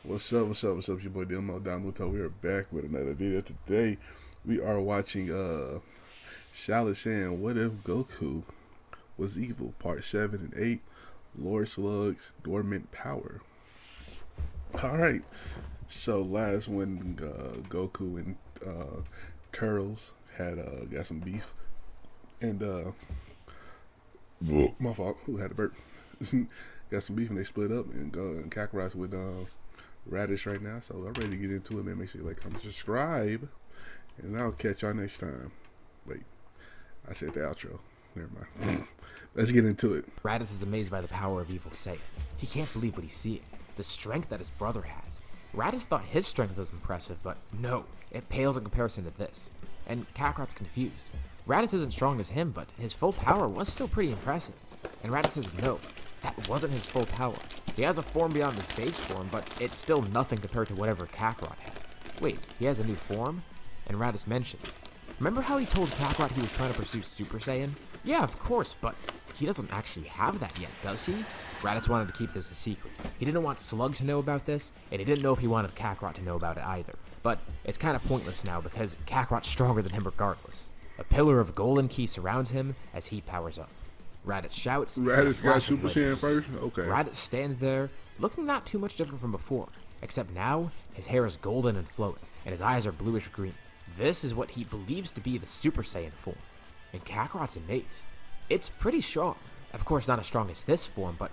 What's up? What's up? What's up? Your boy Domuto. We are back with another video. Today, we are watching Shaolin Shan. What if Goku was evil? Part 7 and 8. Lord Slug's dormant power. All right. So last when Goku and Turtles had got some beef, and my fault. Who had a burp? Got some beef and they split up and go and Kakarot's with Radish right now, so I'm ready to get into it, man. Make sure you like, comment, subscribe, and I'll catch y'all next time. Wait, I said the outro. Never mind. Let's get into it. Raditz is amazed by the power of evil Saiyan. He can't believe what he's seeing, the strength that his brother has. Raditz thought his strength was impressive, but no, it pales in comparison to this. And Kakarot's confused. Raditz isn't strong as him, but his full power was still pretty impressive. And Raditz says no, that wasn't his full power. He has a form beyond his base form, but it's still nothing compared to whatever Kakarot has. Wait, he has a new form? And Raditz mentions, remember how he told Kakarot he was trying to pursue Super Saiyan? Yeah, of course, but he doesn't actually have that yet, does he? Raditz wanted to keep this a secret. He didn't want Slug to know about this, and he didn't know if he wanted Kakarot to know about it either. But it's kind of pointless now because Kakarot's stronger than him regardless. A pillar of golden ki surrounds him as he powers up. Raditz shouts. Raditz got Super Saiyan first? Okay. Raditz stands there, looking not too much different from before, except now his hair is golden and flowing, and his eyes are bluish green. This is what he believes to be the Super Saiyan form, and Kakarot's amazed. It's pretty strong. Of course, not as strong as this form, but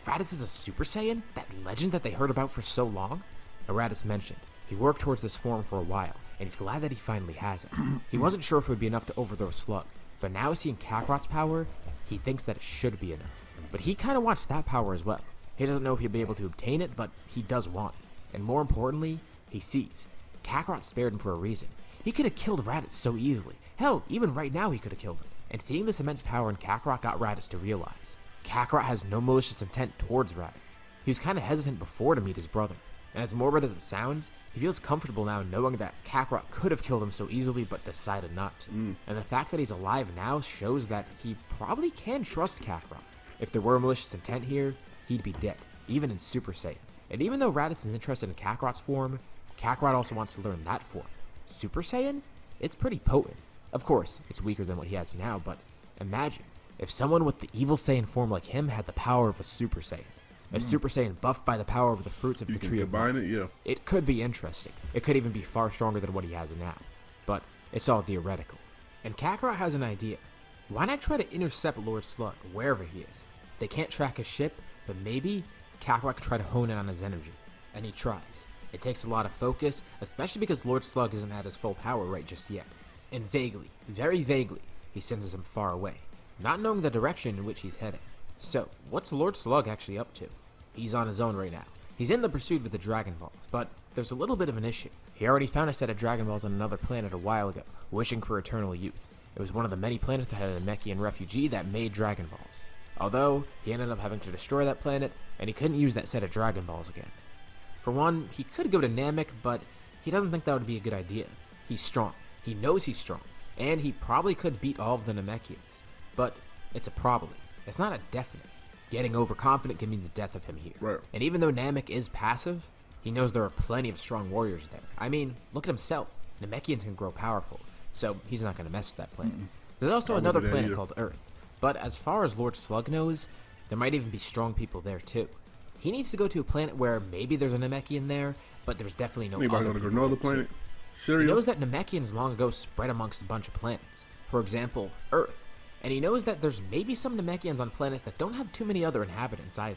Raditz is a Super Saiyan? That legend that they heard about for so long? Raditz mentioned he worked towards this form for a while, and he's glad that he finally has it. He wasn't sure if it would be enough to overthrow Slug, but now seeing Kakarot's power, he thinks that it should be enough. But he kind of wants that power as well. He doesn't know if he'll be able to obtain it, but he does want it. And more importantly, he sees Kakarot spared him for a reason. He could have killed Raditz so easily. Hell, even right now he could have killed him. And seeing this immense power in Kakarot got Raditz to realize Kakarot has no malicious intent towards Raditz. He was kind of hesitant before to meet his brother. And as morbid as it sounds, he feels comfortable now knowing that Kakarot could have killed him so easily but decided not to. And the fact that he's alive now shows that he probably can trust Kakarot. If there were malicious intent here, he'd be dead, even in Super Saiyan. And even though Raditz is interested in Kakarot's form, Kakarot also wants to learn that form. Super Saiyan? It's pretty potent. Of course, it's weaker than what he has now, but imagine if someone with the evil Saiyan form like him had the power of a Super Saiyan. A Super Saiyan buffed by the power of the fruits of the tree of life. It could be interesting. It could even be far stronger than what he has now. But it's all theoretical. And Kakarot has an idea. Why not try to intercept Lord Slug, wherever he is? They can't track his ship, but maybe Kakarot could try to hone in on his energy. And he tries. It takes a lot of focus, especially because Lord Slug isn't at his full power right just yet. And vaguely, very vaguely, he senses him far away, not knowing the direction in which he's heading. So, what's Lord Slug actually up to? He's on his own right now. He's in the pursuit with the Dragon Balls, but there's a little bit of an issue. He already found a set of Dragon Balls on another planet a while ago, wishing for eternal youth. It was one of the many planets that had a Namekian refugee that made Dragon Balls. Although, he ended up having to destroy that planet, and he couldn't use that set of Dragon Balls again. For one, he could go to Namek, but he doesn't think that would be a good idea. He's strong. He knows he's strong, and he probably could beat all of the Namekians. But it's a probably. It's not a definite. Getting overconfident can mean the death of him here. Right. And even though Namek is passive, he knows there are plenty of strong warriors there. I mean, look at himself. Namekians can grow powerful, so he's not going to mess with that planet. There's also another planet called Earth, but as far as Lord Slug knows, there might even be strong people there too. He needs to go to a planet where maybe there's a Namekian there, but there's definitely no Anybody other going to go to another planet? He knows that Namekians long ago spread amongst a bunch of planets. For example, Earth. And he knows that there's maybe some Namekians on planets that don't have too many other inhabitants either,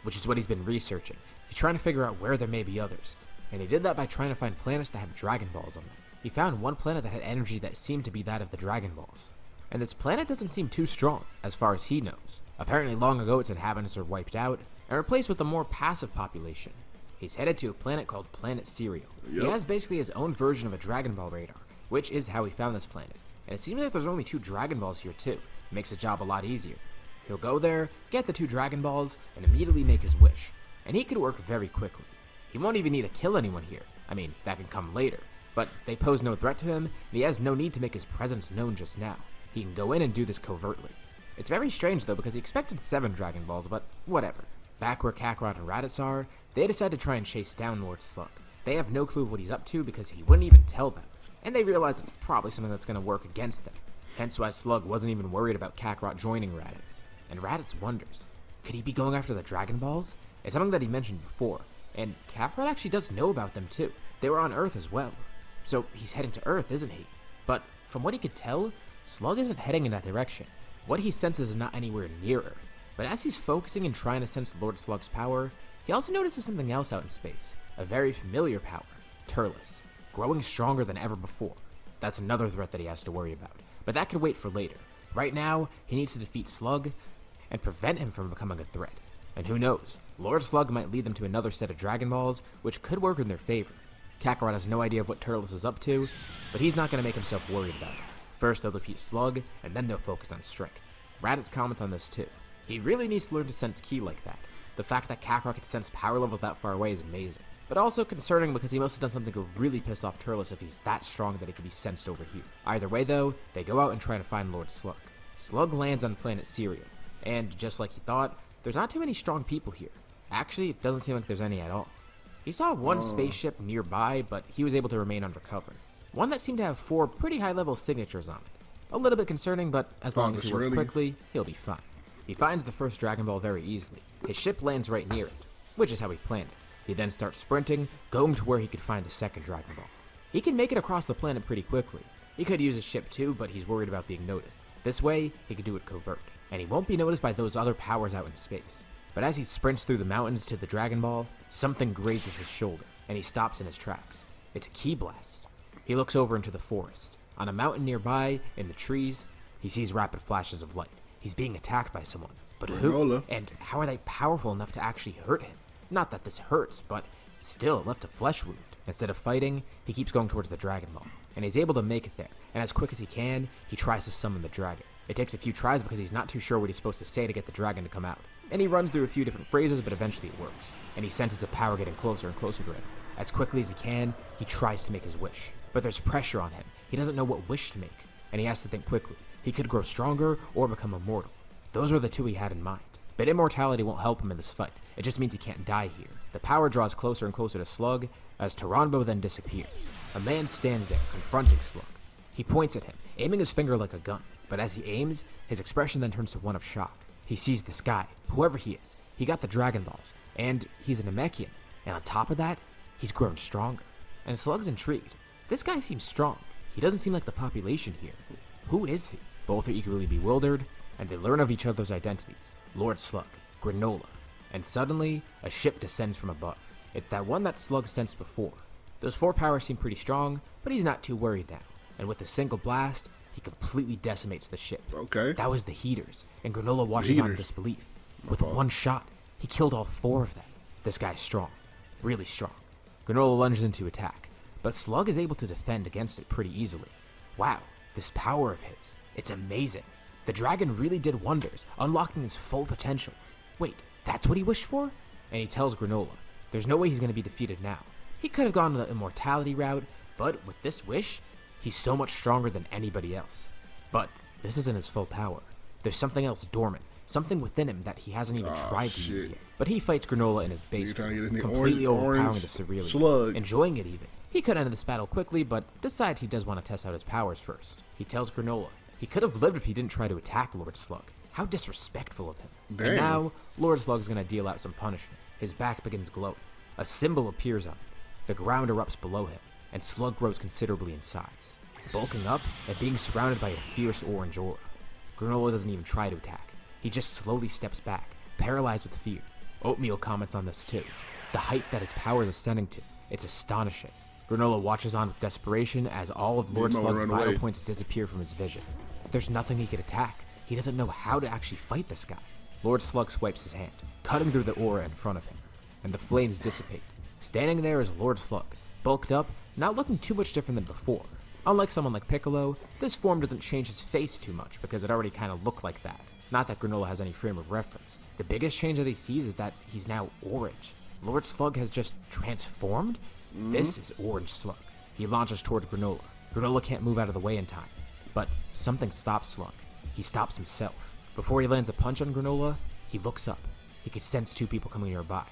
which is what he's been researching. He's trying to figure out where there may be others, and he did that by trying to find planets that have Dragon Balls on them. He found one planet that had energy that seemed to be that of the Dragon Balls. And this planet doesn't seem too strong, as far as he knows. Apparently long ago its inhabitants were wiped out, and replaced with a more passive population. He's headed to a planet called Planet Cereal. He has basically his own version of a Dragon Ball radar, which is how he found this planet. And it seems like there's only 2 Dragon Balls here too. It makes the job a lot easier. He'll go there, get the 2 Dragon Balls, and immediately make his wish. And he could work very quickly. He won't even need to kill anyone here. I mean, that can come later. But they pose no threat to him, and he has no need to make his presence known just now. He can go in and do this covertly. It's very strange though, because he expected 7 Dragon Balls, but whatever. Back where Kakarot and Raditz are, they decide to try and chase down Lord Slug. They have no clue of what he's up to because he wouldn't even tell them, and they realize it's probably something that's going to work against them. Hence why Slug wasn't even worried about Kakarot joining Raditz. And Raditz wonders, could he be going after the Dragon Balls? It's something that he mentioned before, and Kakarot actually does know about them too. They were on Earth as well. So he's heading to Earth, isn't he? But from what he could tell, Slug isn't heading in that direction. What he senses is not anywhere near Earth. But as he's focusing and trying to sense Lord Slug's power, he also notices something else out in space. A very familiar power, Turles, growing stronger than ever before. That's another threat that he has to worry about. But that could wait for later. Right now, he needs to defeat Slug and prevent him from becoming a threat. And who knows, Lord Slug might lead them to another set of Dragon Balls, which could work in their favor. Kakarot has no idea of what Turles is up to, but he's not going to make himself worried about it. First, they'll defeat Slug, and then they'll focus on strength. Raditz comments on this too. He really needs to learn to sense ki like that. The fact that Kakarot can sense power levels that far away is amazing, but also concerning because he must have done something to really piss off Turles if he's that strong that it can be sensed over here. Either way though, they go out and try to find Lord Slug. Slug lands on planet Cereal, and just like he thought, there's not too many strong people here. Actually, it doesn't seem like there's any at all. He saw one spaceship nearby, but he was able to remain undercover. One that seemed to have 4 pretty high-level signatures on it. A little bit concerning, but as long as he works quickly, he'll be fine. He finds the first Dragon Ball very easily. His ship lands right near it, which is how he planned it. He then starts sprinting, going to where he could find the second Dragon Ball. He can make it across the planet pretty quickly. He could use his ship too, but he's worried about being noticed. This way, he could do it covert, and he won't be noticed by those other powers out in space. But as he sprints through the mountains to the Dragon Ball, something grazes his shoulder, and he stops in his tracks. It's a ki blast. He looks over into the forest. On a mountain nearby, in the trees, he sees rapid flashes of light. He's being attacked by someone. But who? And how are they powerful enough to actually hurt him? Not that this hurts, but still, it left a flesh wound. Instead of fighting, he keeps going towards the Dragon Ball, and he's able to make it there. And as quick as he can, he tries to summon the dragon. It takes a few tries because he's not too sure what he's supposed to say to get the dragon to come out. And he runs through a few different phrases, but eventually it works. And he senses the power getting closer and closer to him. As quickly as he can, he tries to make his wish. But there's pressure on him. He doesn't know what wish to make, and he has to think quickly. He could grow stronger or become immortal. Those were the two he had in mind. But immortality won't help him in this fight. It just means he can't die here. The power draws closer and closer to Slug, as Taranbo then disappears. A man stands there, confronting Slug. He points at him, aiming his finger like a gun. But as he aims, his expression then turns to one of shock. He sees this guy, whoever he is. He got the Dragon Balls, and he's an Namekian. And on top of that, he's grown stronger. And Slug's intrigued. This guy seems strong. He doesn't seem like the population here. Who is he? Both are equally bewildered, and they learn of each other's identities. Lord Slug, Granola. And suddenly, a ship descends from above. It's that one that Slug sensed before. Those 4 powers seem pretty strong, but he's not too worried now. And with a single blast, he completely decimates the ship. Okay. That was the Heaters, and Granola watches on in disbelief. With one shot, he killed all 4 of them. This guy's strong. Really strong. Granola lunges into attack, but Slug is able to defend against it pretty easily. Wow, this power of his. It's amazing. The dragon really did wonders, unlocking his full potential. Wait, that's what he wished for? And he tells Granola, there's no way he's going to be defeated now. He could have gone the immortality route, but with this wish, he's so much stronger than anybody else. But this isn't his full power. There's something else dormant, something within him that he hasn't even tried to use yet. But he fights Granola in his basement, completely overpowering the Cerealian, Slug. enjoying it even. He could end this battle quickly, but decides he does want to test out his powers first. He tells Granola he could have lived if he didn't try to attack Lord Slug. How disrespectful of him. Damn. And now, Lord Slug's going to deal out some punishment. His back begins glowing. A symbol appears on him. The ground erupts below him, and Slug grows considerably in size, bulking up and being surrounded by a fierce orange aura. Granola doesn't even try to attack. He just slowly steps back, paralyzed with fear. Oatmeal comments on this too. The height that his power is ascending to, it's astonishing. Granola watches on with desperation as all of Lord Slug's vital points disappear from his vision. There's nothing he could attack. He doesn't know how to actually fight this guy. Lord Slug swipes his hand, cutting through the aura in front of him, and the flames dissipate. Standing there is Lord Slug, bulked up, not looking too much different than before. Unlike someone like Piccolo, this form doesn't change his face too much because it already kind of looked like that. Not that Granola has any frame of reference. The biggest change that he sees is that he's now orange. Lord Slug has just transformed? This is Orange Slug. He launches towards Granola. Granola can't move out of the way in time. But something stops Slug. He stops himself. Before he lands a punch on Granola, he looks up. He could sense two people coming nearby.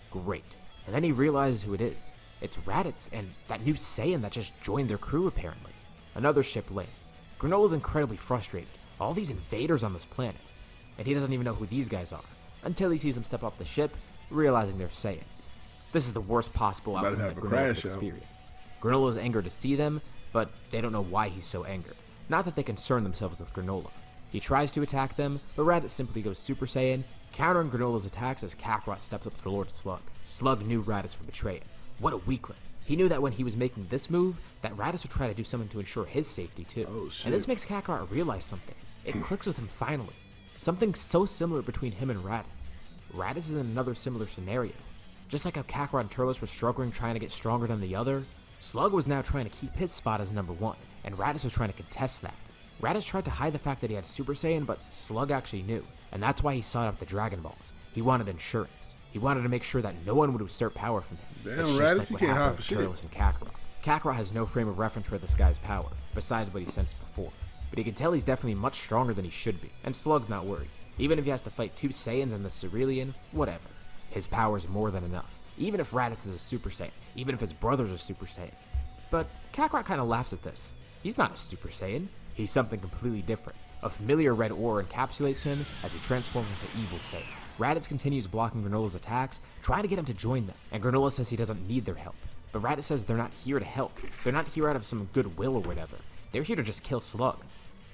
Great. And then he realizes who it is. It's Raditz and that new Saiyan that just joined their crew apparently. Another ship lands. Granola's incredibly frustrated. All these invaders on this planet. And he doesn't even know who these guys are, until he sees them step off the ship, realizing they're Saiyans. This is the worst possible outcome that Granola could experience. Granola is angered to see them, but they don't know why he's so angered. Not that they concern themselves with Granola. He tries to attack them, but Raditz simply goes Super Saiyan, countering Granola's attacks as Kakarot steps up to Lord Slug. Slug knew Raditz would betray him. What a weakling. He knew that when he was making this move, that Raditz would try to do something to ensure his safety too. Oh, shit. And this makes Kakarot realize something. It clicks with him finally. Something so similar between him and Raditz. Raditz is in another similar scenario. Just like how Kakarot and Turles were struggling trying to get stronger than the other, Slug was now trying to keep his spot as number one, and Raditz was trying to contest that. Raditz tried to hide the fact that he had Super Saiyan, but Slug actually knew, and that's why he sought out the Dragon Balls. He wanted insurance. He wanted to make sure that no one would usurp power from him. Damn, it's just Raditz, like you what can't happened hide with for Turles and Kakarot. Kakarot has no frame of reference for this guy's power, besides what he sensed before. But he can tell he's definitely much stronger than he should be, and Slug's not worried. Even if he has to fight two Saiyans and the Cerulean, whatever. His power's more than enough. Even if Raditz is a Super Saiyan, even if his brothers are Super Saiyan. But Kakarot kind of laughs at this. He's not a Super Saiyan. He's something completely different. A familiar red aura encapsulates him as he transforms into Evil Saiyan. Raditz continues blocking Granola's attacks, trying to get him to join them, and Granola says he doesn't need their help. But Raditz says they're not here to help. They're not here out of some goodwill or whatever. They're here to just kill Slug.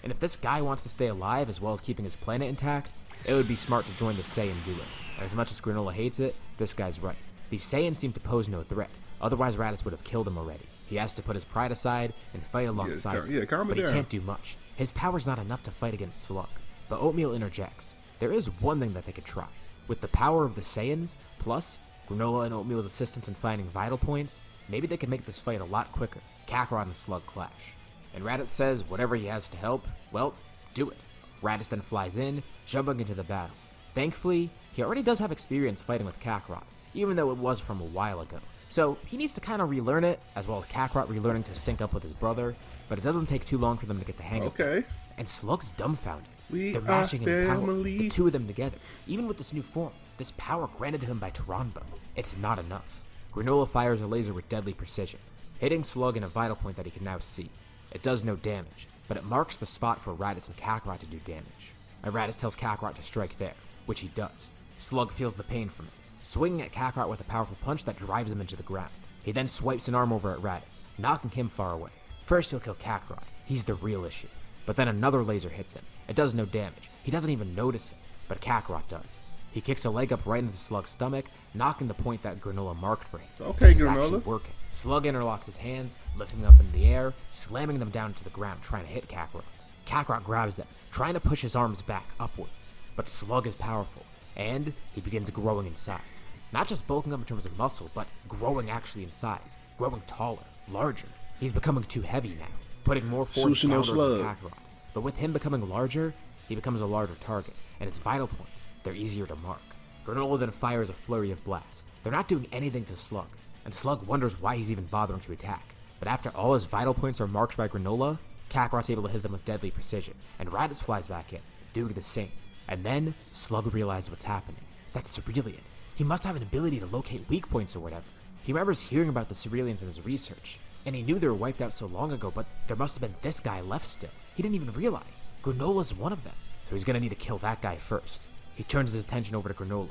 And if this guy wants to stay alive as well as keeping his planet intact, it would be smart to join the Saiyan duo. And as much as Granola hates it, this guy's right. These Saiyans seem to pose no threat. Otherwise, Raditz would have killed him already. He has to put his pride aside and fight alongside him. But he can't do much. His power's not enough to fight against Slug. But Oatmeal interjects. There is one thing that they could try. With the power of the Saiyans, plus Granola and Oatmeal's assistance in finding vital points, maybe they could make this fight a lot quicker. Kakarot and Slug clash. And Raditz says whatever he has to help, well, do it. Raditz then flies in, jumping into the battle. Thankfully, he already does have experience fighting with Kakarot, even though it was from a while ago. So he needs to kind of relearn it, as well as Kakarot relearning to sync up with his brother, but it doesn't take too long for them to get the hang of things. And Slug's dumbfounded. They're matching in power, the two of them together. Even with this new form, this power granted to him by Taranbo, it's not enough. Granola fires a laser with deadly precision, hitting Slug in a vital point that he can now see. It does no damage, but it marks the spot for Raditz and Kakarot to do damage. And Raditz tells Kakarot to strike there, which he does. Slug feels the pain from it, swinging at Kakarot with a powerful punch that drives him into the ground. He then swipes an arm over at Raditz, knocking him far away. First he'll kill Kakarot, he's the real issue. But then another laser hits him. It does no damage, he doesn't even notice it, but Kakarot does. He kicks a leg up right into Slug's stomach, knocking the point that Granola marked for him. Okay, this is Granola. actually working. Slug interlocks his hands, lifting them up into the air, slamming them down to the ground, trying to hit Kakarot. Kakarot grabs them, trying to push his arms back upwards. But Slug is powerful, and he begins growing in size. Not just bulking up in terms of muscle, but growing actually in size, growing taller, larger. He's becoming too heavy now, putting more force down towards Kakarot. But with him becoming larger, he becomes a larger target, and his vital points, they're easier to mark. Granola then fires a flurry of blasts. They're not doing anything to Slug, and Slug wonders why he's even bothering to attack. But after all his vital points are marked by Granola, Kakarot's able to hit them with deadly precision, and Raditz flies back in, doing the same. And then, Slug realizes what's happening. That's Cerulean. He must have an ability to locate weak points or whatever. He remembers hearing about the Ceruleans in his research, and he knew they were wiped out so long ago, but there must have been this guy left still. He didn't even realize. Granola's one of them, so he's gonna need to kill that guy first. He turns his attention over to Granola,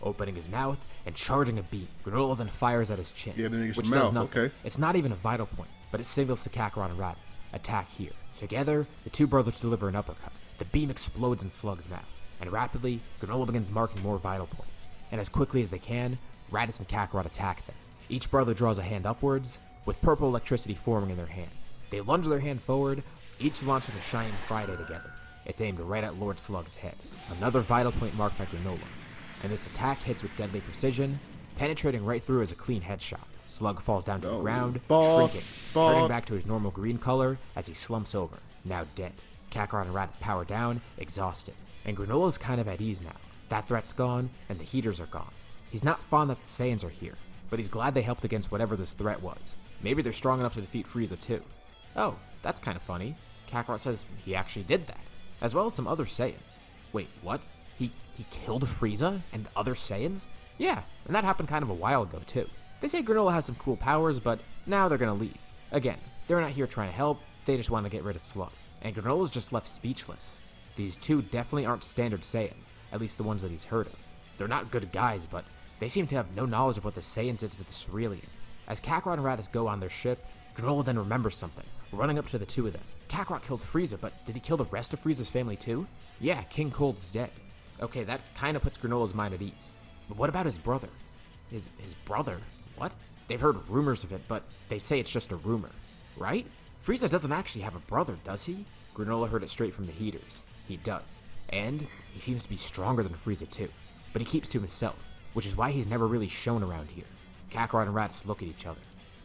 opening his mouth and charging a beam. Granola then fires at his chin, which does nothing. It's not even a vital point, but it signals to Kakarot and Raditz, attack here. Together, the two brothers deliver an uppercut. The beam explodes in Slug's mouth, and rapidly, Granola begins marking more vital points. And as quickly as they can, Raditz and Kakarot attack them. Each brother draws a hand upwards, with purple electricity forming in their hands. They lunge their hand forward, each launching a Shining Friday together. It's aimed right at Lord Slug's head, another vital point marked by Granola. And this attack hits with deadly precision, penetrating right through as a clean headshot. Slug falls down to the ground, shrinking, turning back to his normal green color as he slumps over, now dead. Kakarot and Raditz power down, exhausted, and Granola's kind of at ease now. That threat's gone, and the heaters are gone. He's not fond that the Saiyans are here, but he's glad they helped against whatever this threat was. Maybe they're strong enough to defeat Frieza too. Oh, that's kind of funny. Kakarot says he actually did that, as well as some other Saiyans. Wait, what? he killed Frieza and other Saiyans? Yeah, and that happened kind of a while ago too. They say Granola has some cool powers, but now they're gonna leave. Again, they're not here trying to help, they just want to get rid of Slug. And Granola's just left speechless. These two definitely aren't standard Saiyans, at least the ones that he's heard of. They're not good guys, but they seem to have no knowledge of what the Saiyans did to the Cerealians. As Kakarot and Raditz go on their ship, Granola then remembers something, running up to the two of them. Kakarot killed Frieza, but did he kill the rest of Frieza's family too? Yeah, King Cold's dead. Okay, that kind of puts Granola's mind at ease. But what about his brother? His brother? What? They've heard rumors of it, but they say it's just a rumor, right? Frieza doesn't actually have a brother, does he? Granola heard it straight from the heaters. He does. And he seems to be stronger than Frieza too. But he keeps to himself, which is why he's never really shown around here. Kakarot and Raditz look at each other.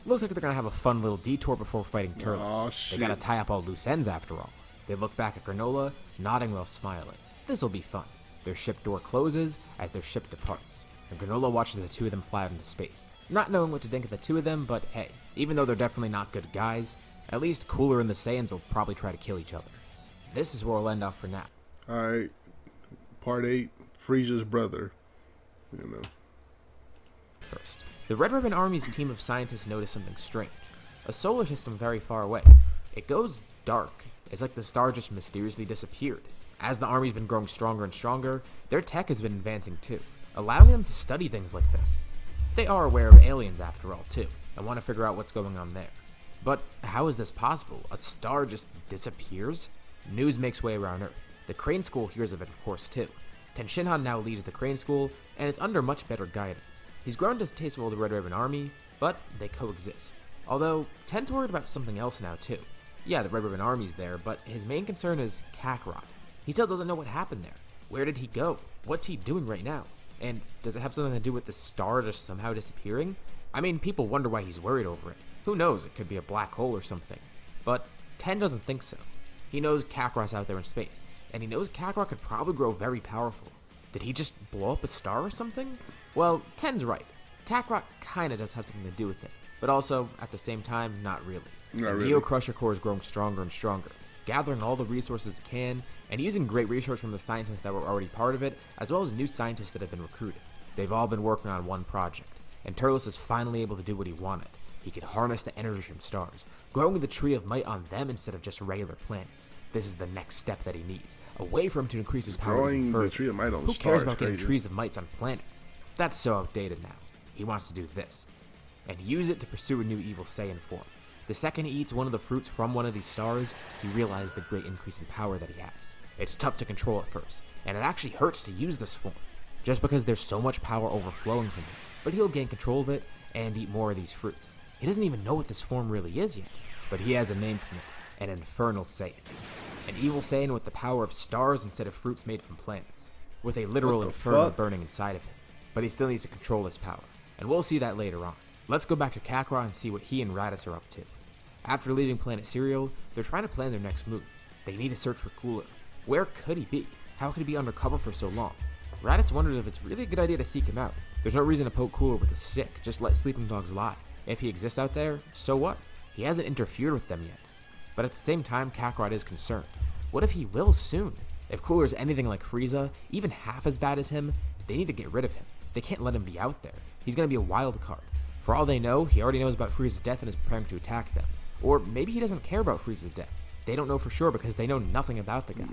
Looks like they're gonna have a fun little detour before fighting Turles. They gotta tie up all loose ends after all. They look back at Granola, nodding while smiling. This'll be fun. Their ship door closes as their ship departs, and Granola watches the two of them fly out into space, not knowing what to think of the two of them, but hey, even though they're definitely not good guys, at least Cooler and the Saiyans will probably try to kill each other. This is where we'll end off for now. Alright, part 8, Frieza's brother. First, the Red Ribbon Army's team of scientists notice something strange. A solar system very far away. It goes dark. It's like the star just mysteriously disappeared. As the army's been growing stronger and stronger, their tech has been advancing too, allowing them to study things like this. They are aware of aliens after all too, and want to figure out what's going on there. But how is this possible? A star just disappears? News makes way around Earth. The Crane School hears of it, of course, too. Ten Shinhan now leads the Crane School, and it's under much better guidance. He's grown distasteful of the Red Ribbon Army, but they coexist. Although, Ten's worried about something else now, too. Yeah, the Red Ribbon Army's there, but his main concern is Kakarot. He still doesn't know what happened there. Where did he go? What's he doing right now? And does it have something to do with the star just somehow disappearing? I mean, people wonder why he's worried over it. Who knows, it could be a black hole or something. But Ten doesn't think so. He knows Kakarot's out there in space, and he knows Kakarot could probably grow very powerful. Did he just blow up a star or something? Well, Ten's right. Kakarot kinda does have something to do with it, but also, at the same time, not really. Not really. Neo Crusher Corps is growing stronger and stronger, gathering all the resources it can, and using great research from the scientists that were already part of it, as well as new scientists that have been recruited. They've all been working on one project, and Turles is finally able to do what he wanted. He could harness the energy from stars, growing the Tree of Might on them instead of just regular planets. This is the next step that he needs, a way for him to increase his power even further. The Tree of Might on Who stars cares about crazy. getting Trees of Mights on planets? That's so outdated now. He wants to do this, and use it to pursue a new evil Saiyan form. The second he eats one of the fruits from one of these stars, he realizes the great increase in power that he has. It's tough to control at first, and it actually hurts to use this form, just because there's so much power overflowing from it, but he'll gain control of it and eat more of these fruits. He doesn't even know what this form really is yet, but he has a name for it, an Infernal Saiyan. An evil Saiyan with the power of stars instead of fruits made from planets, with a literal inferno burning inside of him. But he still needs to control his power, and we'll see that later on. Let's go back to Kakarot and see what he and Raditz are up to. After leaving Planet Cereal, they're trying to plan their next move. They need to search for Cooler. Where could he be? How could he be undercover for so long? Raditz wonders if it's really a good idea to seek him out. There's no reason to poke Cooler with a stick, just let sleeping dogs lie. If he exists out there, so what? He hasn't interfered with them yet. But at the same time, Kakarot is concerned. What if he will soon? If Cooler is anything like Frieza, even half as bad as him, they need to get rid of him. They can't let him be out there. He's gonna be a wild card. For all they know, he already knows about Frieza's death and is preparing to attack them. Or maybe he doesn't care about Frieza's death. They don't know for sure because they know nothing about the guy.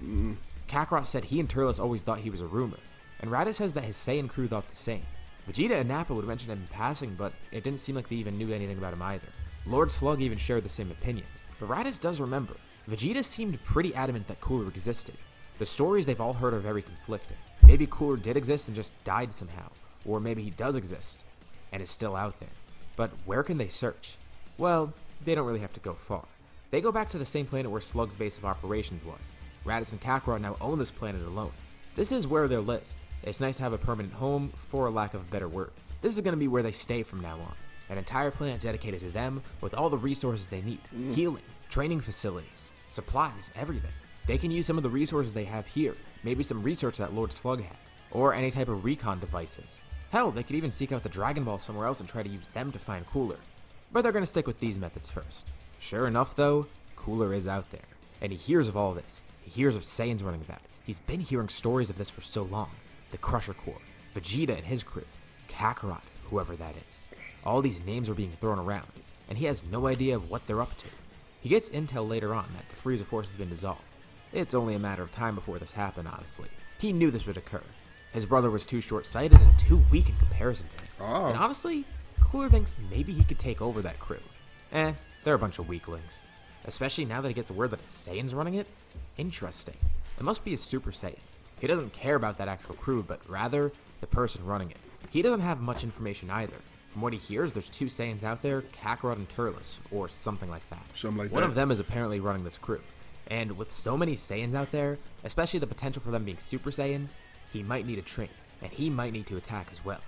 Kakarot said he and Turles always thought he was a rumor, and Raditz says that his Saiyan crew thought the same. Vegeta and Nappa would mention him in passing, but it didn't seem like they even knew anything about him either. Lord Slug even shared the same opinion, but Raditz does remember. Vegeta seemed pretty adamant that Cooler existed. The stories they've all heard are very conflicting. Maybe Cooler did exist and just died somehow, or maybe he does exist and is still out there. But where can they search? Well, they don't really have to go far. They go back to the same planet where Slug's base of operations was. Raditz and Kakarot now own this planet alone. This is where they'll live. It's nice to have a permanent home, for a lack of a better word. This is going to be where they stay from now on. An entire planet dedicated to them with all the resources they need. Healing, training facilities, supplies, everything. They can use some of the resources they have here, maybe some research that Lord Slug had, or any type of recon devices. Hell, they could even seek out the Dragon Ball somewhere else and try to use them to find Cooler. But they're going to stick with these methods first. Sure enough though, Cooler is out there. And he hears of all this. He hears of Saiyans running about. He's been hearing stories of this for so long. the Crusher Corps, Vegeta and his crew, Kakarot, whoever that is. All these names are being thrown around, and he has no idea of what they're up to. He gets intel later on that the Frieza Force has been dissolved. It's only a matter of time before this happened, honestly. He knew this would occur. His brother was too short-sighted and too weak in comparison to him. Oh. And honestly, Cooler thinks maybe he could take over that crew. They're a bunch of weaklings. Especially now that he gets word that a Saiyan's running it. Interesting. It must be a Super Saiyan. He doesn't care about that actual crew, but rather the person running it. He doesn't have much information either. From what he hears, there's 2 Saiyans out there, Kakarot and Turles, or something like that. One of them is apparently running this crew. And with so many Saiyans out there, especially the potential for them being Super Saiyans, he might need to train, and he might need to attack as well.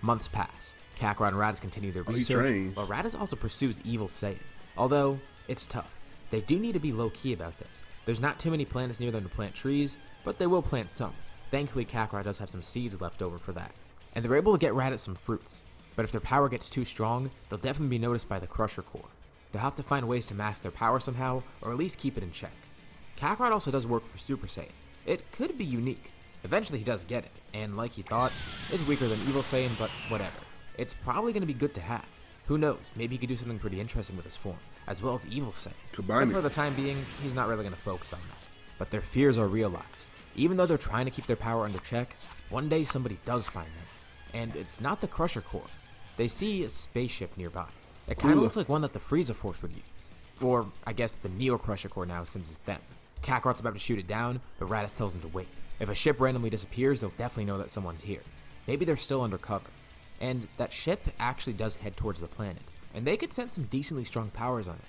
Months pass. Kakarot and Raditz continue their research, but Raditz also pursues Evil Saiyan. Although, it's tough. They do need to be low-key about this. There's not too many planets near them to plant trees, but they will plant some. Thankfully, Kakarot does have some seeds left over for that. And they're able to get Raditz some fruits. But if their power gets too strong, they'll definitely be noticed by the Crusher Corps. They'll have to find ways to mask their power somehow, or at least keep it in check. Kakarot also does work for Super Saiyan. It could be unique. Eventually he does get it, and like he thought, it's weaker than Evil Saiyan, but whatever. It's probably going to be good to have. Who knows, maybe he could do something pretty interesting with his form, as well as Evil Saiyan. But for the time being, he's not really going to focus on that. But their fears are realized. Even though they're trying to keep their power under check, one day somebody does find them. And it's not the Crusher Corps. They see a spaceship nearby. It kind of looks like one that the Frieza Force would use. Or, I guess, the Neo Crusher Corps now, since it's them. Kakarot's about to shoot it down, but Raditz tells him to wait. If a ship randomly disappears, they'll definitely know that someone's here. Maybe they're still undercover. And that ship actually does head towards the planet. And they could sense some decently strong powers on it.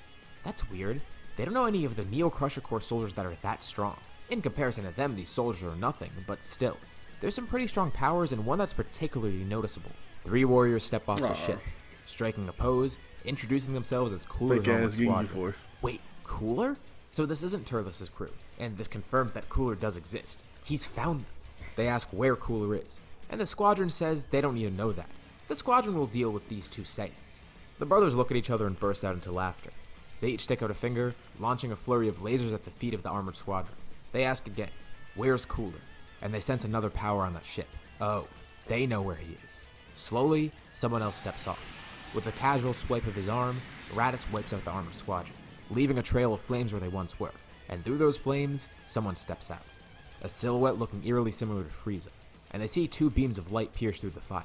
That's weird. They don't know any of the Neo Crusher Corps soldiers that are that strong. In comparison to them, these soldiers are nothing, but still. There's some pretty strong powers and one that's particularly noticeable. 3 warriors step off the ship, striking a pose, introducing themselves as Cooler's armored squadron. Wait, Cooler? So this isn't Turles' crew, and this confirms that Cooler does exist. He's found them. They ask where Cooler is, and the squadron says they don't need to know that. The squadron will deal with these 2 Saiyans. The brothers look at each other and burst out into laughter. They each stick out a finger, launching a flurry of lasers at the feet of the armored squadron. They ask again, where's Cooler? And they sense another power on that ship. Oh, they know where he is. Slowly, someone else steps off. With a casual swipe of his arm, Raditz wipes out the armored squadron, leaving a trail of flames where they once were. And through those flames, someone steps out. A silhouette looking eerily similar to Frieza. And they see 2 beams of light pierce through the fire.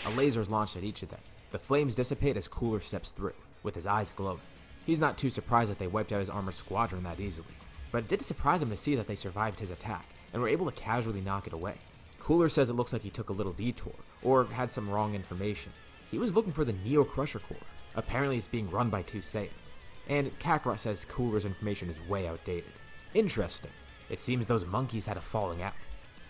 A laser is launched at each of them. The flames dissipate as Cooler steps through, with his eyes glowing. He's not too surprised that they wiped out his armored squadron that easily. But it did surprise him to see that they survived his attack, and were able to casually knock it away. Cooler says it looks like he took a little detour, or had some wrong information. He was looking for the Neo Crusher Corps. Apparently it's being run by 2 Saiyans. And Kakarot says Cooler's information is way outdated. Interesting. It seems those monkeys had a falling out.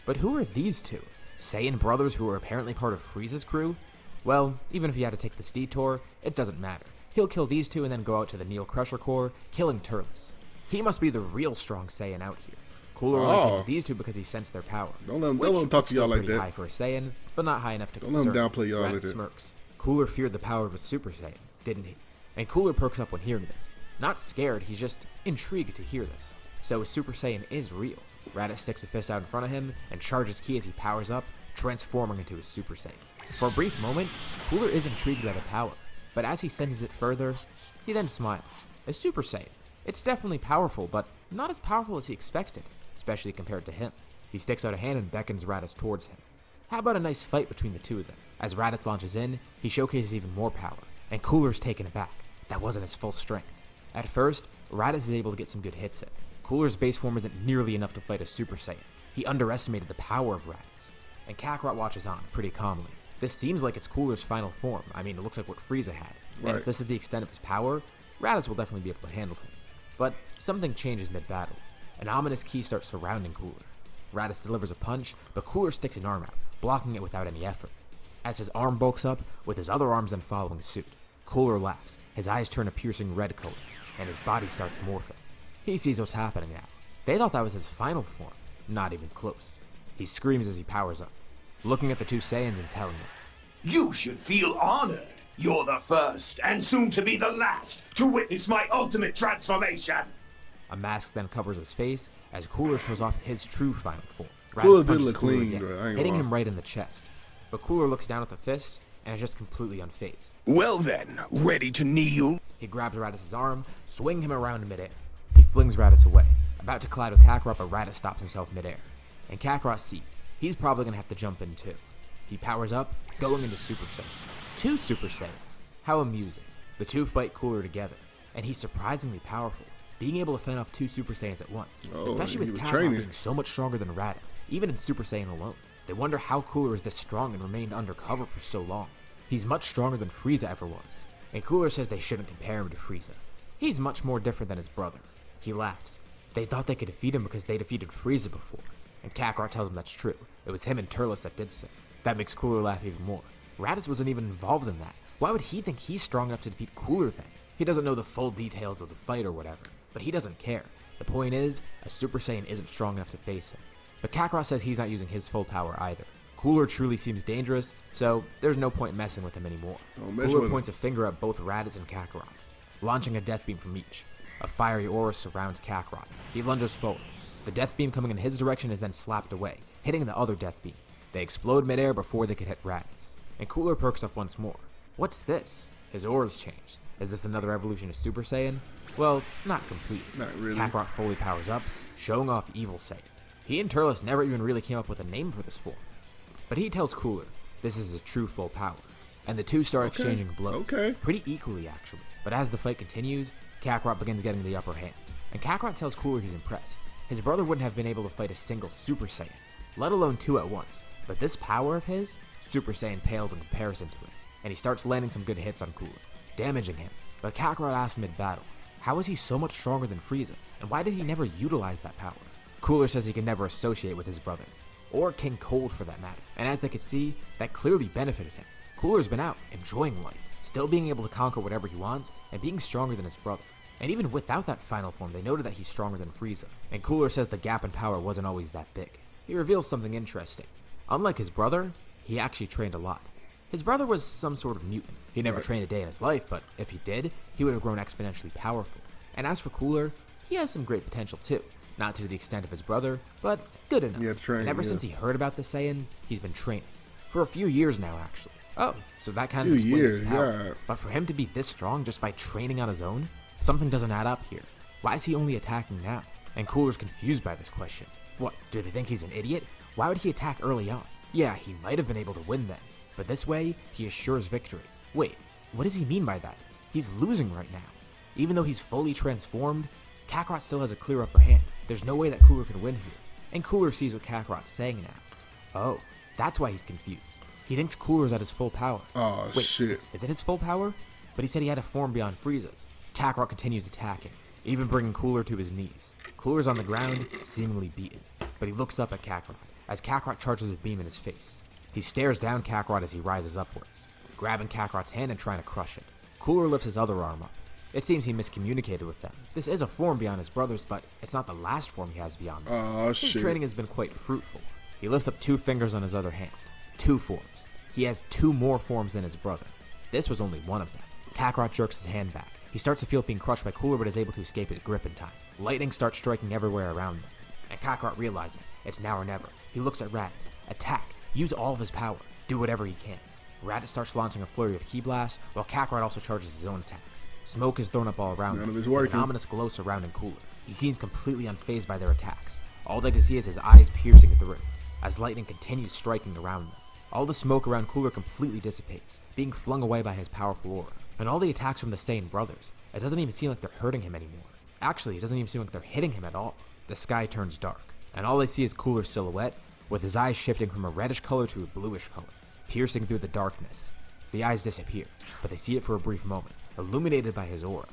But who are these 2? Saiyan brothers who are apparently part of Frieza's crew? Well, even if he had to take this detour, it doesn't matter. He'll kill these 2 and then go out to the Neo Crusher Corps, killing Turles. He must be the real strong Saiyan out here. Cooler only came to these 2 because he sensed their power. Don't let him talk to y'all like that. High for a Saiyan, but not high enough to concern. Don't let him downplay y'all like that. Smirks. Cooler feared the power of a Super Saiyan, didn't he? And Cooler perks up when hearing this. Not scared, he's just intrigued to hear this. So a Super Saiyan is real. Raditz sticks a fist out in front of him and charges ki as he powers up, transforming into a Super Saiyan. For a brief moment, Cooler is intrigued by the power, but as he senses it further, he then smiles. A Super Saiyan. It's definitely powerful, but not as powerful as he expected, especially compared to him. He sticks out a hand and beckons Raditz towards him. How about a nice fight between the 2 of them? As Raditz launches in, he showcases even more power, and Cooler's taken aback. That wasn't his full strength. At first, Raditz is able to get some good hits in. Cooler's base form isn't nearly enough to fight a Super Saiyan. He underestimated the power of Raditz. And Kakarot watches on, pretty calmly. This seems like it's Cooler's final form. I mean, it looks like what Frieza had. Right. And if this is the extent of his power, Raditz will definitely be able to handle him. But something changes mid-battle. An ominous ki starts surrounding Cooler. Raditz delivers a punch, but Cooler sticks an arm out, blocking it without any effort. As his arm bulks up, with his other arms then following suit, Cooler laughs, his eyes turn a piercing red color, and his body starts morphing. He sees what's happening now. They thought that was his final form, not even close. He screams as he powers up, looking at the 2 Saiyans and telling them, "You should feel honored. You're the first, and soon to be the last, to witness my ultimate transformation." A mask then covers his face as Cooler shows off his true final form. Cooler did punches look Cooler clean, again, bro. I ain't hitting gonna him lie. right in the chest. But Cooler looks down at the fist and is just completely unfazed. Well then, ready to kneel? He grabs Raditz' arm, swinging him around in midair. He flings Raditz away, about to collide with Kakarot, but Raditz stops himself midair. And Kakarot sees he's probably gonna have to jump in too. He powers up, going into Super Saiyan. 2 Super Saiyans. How amusing. The two fight Cooler together, and he's surprisingly powerful, being able to fend off 2 Super Saiyans at once, especially he with was Kakarot training. being so much stronger than Raditz, even in Super Saiyan alone. They wonder how Cooler is this strong and remained undercover for so long. He's much stronger than Frieza ever was, and Cooler says they shouldn't compare him to Frieza. He's much more different than his brother. He laughs. They thought they could defeat him because they defeated Frieza before, and Kakarot tells him that's true. It was him and Turles that did so. That makes Cooler laugh even more. Raditz wasn't even involved in that. Why would he think he's strong enough to defeat Cooler then? He doesn't know the full details of the fight or whatever, but he doesn't care. The point is, a Super Saiyan isn't strong enough to face him. But Kakarot says he's not using his full power either. Cooler truly seems dangerous, so there's no point messing with him anymore. Don't mess Cooler with him. points a finger at both Raditz and Kakarot, launching a death beam from each. A fiery aura surrounds Kakarot. He lunges forward. The death beam coming in his direction is then slapped away, hitting the other death beam. They explode midair before they could hit Raditz. And Cooler perks up once more. What's this? His aura's changed. Is this another evolution of Super Saiyan? Well, not completely. Not really. Kakarot fully powers up, showing off Evil Saiyan. He and Turles never even really came up with a name for this form. But he tells Cooler this is his true full power. And the two start exchanging blows. Okay. Pretty equally, actually. But as the fight continues, Kakarot begins getting the upper hand. And Kakarot tells Cooler he's impressed. His brother wouldn't have been able to fight a single Super Saiyan, let alone 2 at once. But this power of his, Super Saiyan pales in comparison to it. And he starts landing some good hits on Cooler, damaging him. But Kakarot asks mid-battle, how is he so much stronger than Frieza? And why did he never utilize that power? Cooler says he can never associate with his brother, or King Cold for that matter. And as they could see, that clearly benefited him. Cooler's been out, enjoying life, still being able to conquer whatever he wants, and being stronger than his brother. And even without that final form, they noted that he's stronger than Frieza. And Cooler says the gap in power wasn't always that big. He reveals something interesting. Unlike his brother, he actually trained a lot. His brother was some sort of mutant. He never trained a day in his life, but if he did, he would have grown exponentially powerful. And as for Cooler, he has some great potential too. Not to the extent of his brother, but good enough. Yeah, train, and ever yeah. since he heard about the Saiyans, he's been training. For a few years now, actually. Oh, so that kind of Few explains years, his power. yeah. But for him to be this strong just by training on his own, something doesn't add up here. Why is he only attacking now? And Cooler's confused by this question. What, do they think he's an idiot? Why would he attack early on? Yeah, he might have been able to win then, but this way, he assures victory. Wait, what does he mean by that? He's losing right now. Even though he's fully transformed, Kakarot still has a clear upper hand. There's no way that Cooler can win here. And Cooler sees what Kakarot's saying now. Oh, that's why he's confused. He thinks Cooler's at his full power. Oh, Wait, shit. Is it his full power? But he said he had a form beyond Frieza's. Kakarot continues attacking, even bringing Cooler to his knees. Cooler's on the ground, seemingly beaten, but he looks up at Kakarot, as Kakarot charges a beam in his face. He stares down Kakarot as he rises upwards, grabbing Kakarot's hand and trying to crush it. Cooler lifts his other arm up. It seems he miscommunicated with them. This is a form beyond his brother's, but it's not the last form he has beyond them. Oh, His shit. training has been quite fruitful. He lifts up 2 fingers on his other hand. 2 forms. He has 2 more forms than his brother. This was only one of them. Kakarot jerks his hand back. He starts to feel it being crushed by Cooler, but is able to escape his grip in time. Lightning starts striking everywhere around them. And Kakarot realizes it's now or never. He looks at Raditz. Attack. Use all of his power. Do whatever he can. Raditz starts launching a flurry of ki blasts, while Kakarot also charges his own attacks. Smoke is thrown up all around None him, of it's with working. an ominous glow surrounding Cooler. He seems completely unfazed by their attacks. All they can see is his eyes piercing through, as lightning continues striking around them. All the smoke around Cooler completely dissipates, being flung away by his powerful aura. And all the attacks from the Saiyan brothers, it doesn't even seem like they're hurting him anymore. Actually, it doesn't even seem like they're hitting him at all. The sky turns dark, and all they see is Cooler's silhouette, with his eyes shifting from a reddish color to a bluish color, piercing through the darkness. The eyes disappear, but they see it for a brief moment, illuminated by his aura.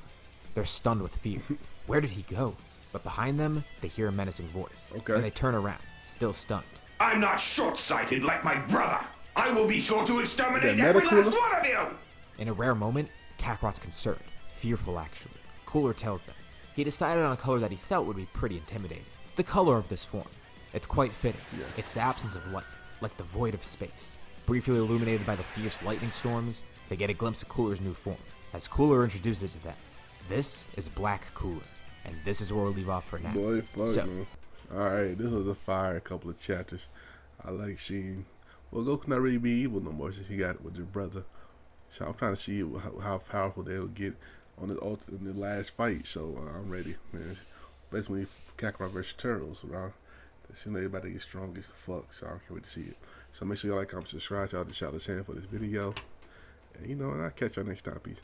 They're stunned with fear. Where did he go? But behind them, they hear a menacing voice. Okay. And they turn around, still stunned. I'm not short-sighted like my brother. I will be sure to exterminate That every medical- last one of you! In a rare moment, Kakarot's concerned, fearful actually. Cooler tells them. He decided on a color that he felt would be pretty intimidating. The color of this form. It's quite fitting. Yeah. It's the absence of light, like the void of space. Briefly illuminated by the fierce lightning storms, they get a glimpse of Cooler's new form, as Cooler introduces it to them. This is Black Cooler, and this is where we'll leave off for now. Boy, fuck, So, man. Alright, this was a fire couple of chapters. I like seeing. Well, Goku not really be evil no more since he got it with his brother. So I'm trying to see how powerful they will get on in the last fight. So I'm ready, man. Basically, Kakarot versus Turtles, around. Everybody get strong as fuck. So I can't wait to see it. So make sure y'all like, comment, subscribe. Shout out to Saiyan for this video. And I'll catch y'all next time. Peace.